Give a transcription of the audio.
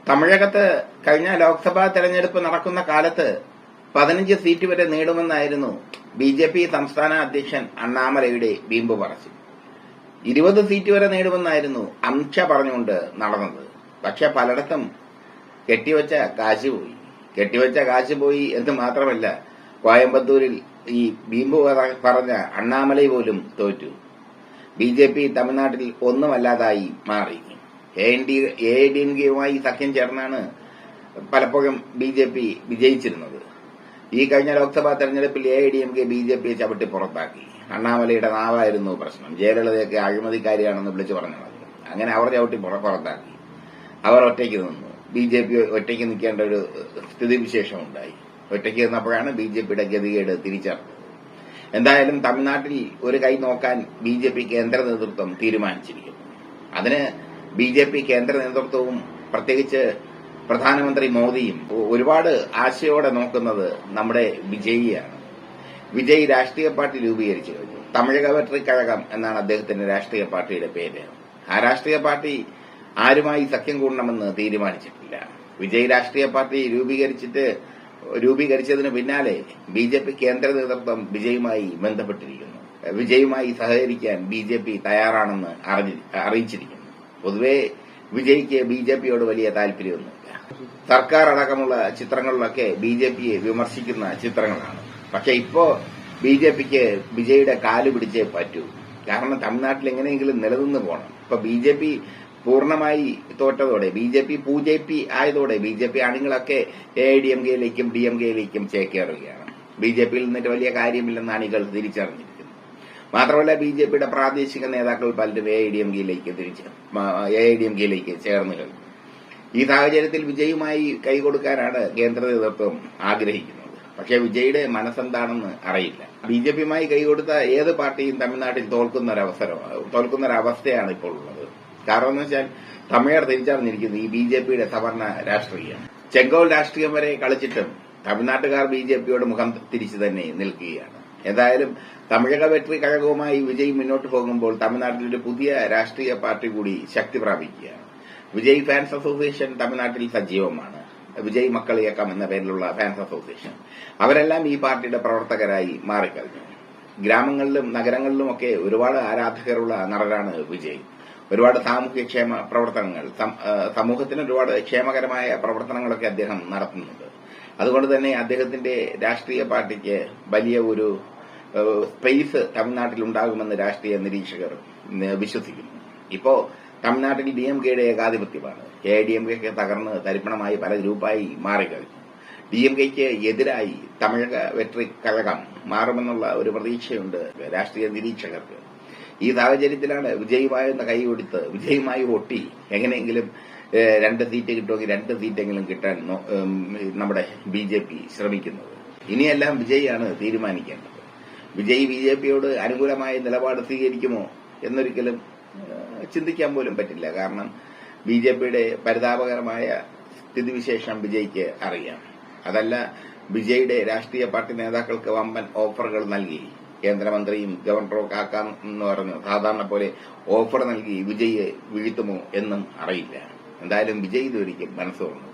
തമിഴകത്ത് കഴിഞ്ഞ ലോക്സഭാ തെരഞ്ഞെടുപ്പ് നടക്കുന്ന കാലത്ത് 15 സീറ്റ് വരെ നേടുമെന്നായിരുന്നു ബി.ജെ.പി. സംസ്ഥാന അധ്യക്ഷൻ അണ്ണാമലയുടെ വീമ്പ് പറച്ചിൽ. 20 സീറ്റ് വരെ നേടുമെന്നായിരുന്നു അമിത്ഷാ പറഞ്ഞുകൊണ്ട് നടന്നത്. പക്ഷെ പലയിടത്തും കെട്ടിവെച്ച കാശ് പോയി എന്ന് മാത്രമല്ല, കോയമ്പത്തൂരിൽ ഈ വീമ്പ് പറഞ്ഞ അണ്ണാമലൈ പോലും തോറ്റു. ബി.ജെ.പി. തമിഴ്നാട്ടിൽ ഒന്നുമല്ലാതായി മാറി. എ.ഐ.ഡി.എം.കെയുമായി സഖ്യം ചേർന്നാണ് പലപ്പോഴും ബി.ജെ.പി. വിജയിച്ചിരുന്നത്. ഈ കഴിഞ്ഞ ലോക്സഭാ തെരഞ്ഞെടുപ്പിൽ എ.ഐ.ഡി.എം.കെ ബി.ജെ.പിയെ ചവിട്ടി പുറത്താക്കി. അണ്ണാമലയുടെ നാവായിരുന്നു പ്രശ്നം. ജയലളിതയൊക്കെ അഴിമതിക്കാരിയാണെന്ന് വിളിച്ചു പറഞ്ഞത്. അങ്ങനെ അവർ ചവിട്ടി പുറത്താക്കി. അവർ ഒറ്റയ്ക്ക് നിന്നു. ബി.ജെ.പി. ഒറ്റയ്ക്ക് നിൽക്കേണ്ട ഒരു സ്ഥിതിവിശേഷം ഉണ്ടായി. ഒറ്റയ്ക്ക് നിന്നപ്പോഴാണ് ബി.ജെ.പിയുടെ ഗതികേട് തിരിച്ചറിഞ്ഞത്. എന്തായാലും തമിഴ്നാട്ടിൽ ഒരു കൈ നോക്കാൻ ബി.ജെ.പി. കേന്ദ്ര നേതൃത്വം തീരുമാനിച്ചിരിക്കുന്നു. അതിന് ബി.ജെ.പി. കേന്ദ്ര നേതൃത്വവും പ്രത്യേകിച്ച് പ്രധാനമന്ത്രി മോദിയും ഒരുപാട് ആശയോടെ നോക്കുന്നത് നമ്മുടെ വിജയിയാണ്. വിജയ് രാഷ്ട്രീയ പാർട്ടി രൂപീകരിച്ചു കഴിഞ്ഞു. തമിഴക വെട്രി കഴകം എന്നാണ് അദ്ദേഹത്തിന്റെ രാഷ്ട്രീയ പാർട്ടിയുടെ പേര്. ആ രാഷ്ട്രീയ പാർട്ടി ആരുമായി സഖ്യം കൂടണമെന്ന് തീരുമാനിച്ചിട്ടില്ല. വിജയ് രാഷ്ട്രീയ പാർട്ടി രൂപീകരിച്ചതിന് പിന്നാലെ ബി.ജെ.പി. കേന്ദ്ര നേതൃത്വം വിജയുമായി ബന്ധപ്പെട്ടിരിക്കുന്നു. വിജയുമായി സഹകരിക്കാൻ ബി.ജെ.പി. തയ്യാറാണെന്ന് അറിയിച്ചിരിക്കുന്നു. പൊതുവെ വിജയ്ക്ക് ബി.ജെ.പിയോട് വലിയ താല്പര്യമൊന്നുമില്ല. സർക്കാർ അടക്കമുള്ള ചിത്രങ്ങളിലൊക്കെ ബി.ജെ.പിയെ വിമർശിക്കുന്ന ചിത്രങ്ങളാണ്. പക്ഷെ ഇപ്പോ ബി.ജെ.പിക്ക് വിജയുടെ കാല് പിടിച്ചേ പറ്റൂ. കാരണം തമിഴ്നാട്ടിൽ എങ്ങനെയെങ്കിലും നിലനിന്ന് പോകണം. ഇപ്പൊ ബി.ജെ.പി. പൂർണ്ണമായി തോറ്റതോടെ, ബി.ജെ.പി. പൂജെപി ആയതോടെ ബി.ജെ.പി. അണികളൊക്കെ എ.ഐ.ഡി.എം.കെയിലേക്കും ഡി.എം.കെയിലേക്കും ചേക്കേറുകയാണ്. ബി.ജെ.പിയിൽ നിന്നിട്ട് വലിയ കാര്യമില്ലെന്ന് അണികൾ തിരിച്ചറിഞ്ഞിരിക്കുന്നു. മാത്രമല്ല, ബി.ജെ.പിയുടെ പ്രാദേശിക നേതാക്കൾ പലരും എ.ഐ.ഡി.എം.കെയിലേക്ക് ചേർന്ന് കഴിഞ്ഞു. ഈ സാഹചര്യത്തിൽ വിജയുമായി കൈകൊടുക്കാനാണ് കേന്ദ്ര നേതൃത്വം ആഗ്രഹിക്കുന്നത്. പക്ഷേ വിജയുടെ മനസ്സെന്താണെന്ന് അറിയില്ല. ബി.ജെ.പിയുമായി കൈകൊടുത്ത ഏത് പാർട്ടിയും തമിഴ്നാട്ടിൽ തോൽക്കുന്നൊരവസ്ഥയാണ് ഇപ്പോൾ ഉള്ളത്. കാരണം എന്ന് വെച്ചാൽ തമിഴർ തിരിച്ചറിഞ്ഞിരിക്കുന്നത് ഈ ബി.ജെ.പിയുടെ സവർണ രാഷ്ട്രീയം. ചെങ്കോൽ രാഷ്ട്രീയം വരെ കളിച്ചിട്ടും തമിഴ്നാട്ടുകാർ ബി.ജെ.പിയോട് മുഖം തിരിച്ചു തന്നെ നിൽക്കുകയാണ്. എന്തായാലും തമിഴക വെട്രി കഴകവുമായി വിജയ് മുന്നോട്ട് പോകുമ്പോൾ തമിഴ്നാട്ടിൽ ഒരു പുതിയ രാഷ്ട്രീയ പാർട്ടി കൂടി ശക്തി പ്രാപിക്കുകയാണ്. വിജയ് ഫാൻസ് അസോസിയേഷൻ തമിഴ്നാട്ടിൽ സജീവമാണ്. വിജയ് മക്കൾ ഇയക്കം എന്ന പേരിലുള്ള ഫാൻസ് അസോസിയേഷൻ, അവരെല്ലാം ഈ പാർട്ടിയുടെ പ്രവർത്തകരായി മാറിക്കഴിഞ്ഞു. ഗ്രാമങ്ങളിലും നഗരങ്ങളിലുമൊക്കെ ഒരുപാട് ആരാധകരുള്ള നടനാണ് വിജയ്. ഒരുപാട് സാമൂഹ്യക്ഷേമ പ്രവർത്തനങ്ങൾ, സമൂഹത്തിന് ഒരുപാട് ക്ഷേമകരമായ പ്രവർത്തനങ്ങളൊക്കെ അദ്ദേഹം നടത്തുന്നുണ്ട്. അതുകൊണ്ട് തന്നെ അദ്ദേഹത്തിന്റെ രാഷ്ട്രീയ പാർട്ടിക്ക് വലിയ ഒരു സ്പേസ് തമിഴ്നാട്ടിൽ ഉണ്ടാകുമെന്ന് രാഷ്ട്രീയ നിരീക്ഷകർ വിശ്വസിക്കുന്നു. ഇപ്പോ തമിഴ്നാട്ടിൽ ഡി.എം.കെയുടെ ഏകാധിപത്യമാണ്. എ.ഐ.ഡി.എം.കെ തകർന്ന് തരിപ്പണമായി പല ഗ്രൂപ്പായി മാറിക്കഴിഞ്ഞു. ഡി.എം.കെയ്ക്ക് എതിരായി തമിഴക വെട്രി കഴകം മാറുമെന്നുള്ള ഒരു പ്രതീക്ഷയുണ്ട് രാഷ്ട്രീയ നിരീക്ഷകർക്ക്. ഈ സാഹചര്യത്തിലാണ് വിജയുമായൊന്ന് കൈകൊടുത്ത് വിജയുമായി ഒട്ടി എങ്ങനെയെങ്കിലും 2 സീറ്റ് കിട്ടുമെങ്കിൽ 2 സീറ്റെങ്കിലും കിട്ടാൻ നമ്മുടെ ബി.ജെ.പി. ശ്രമിക്കുന്നത്. ഇനിയെല്ലാം വിജയാണ് തീരുമാനിക്കേണ്ടത്. വിജയ് ബി.ജെ.പിയോട് അനുകൂലമായ നിലപാട് സ്വീകരിക്കുമോ എന്നൊരിക്കലും ചിന്തിക്കാൻ പോലും പറ്റില്ല. കാരണം ബി.ജെ.പിയുടെ പരിതാപകരമായ സ്ഥിതിവിശേഷം വിജയ്ക്ക് അറിയാം. അതല്ല, വിജയുടെ രാഷ്ട്രീയ പാർട്ടി നേതാക്കൾക്ക് വമ്പൻ ഓഫറുകൾ നൽകി കേന്ദ്രമന്ത്രിയും ഗവർണറും ആക്കാം എന്ന് പറഞ്ഞു സാധാരണ പോലെ ഓഫർ നൽകി വിജയെ വീഴ്ത്തുമോ എന്നും അറിയില്ല. എന്തായാലും വിജയ് ഇതൊരിക്കലും മനസ്സ് തുറന്നു.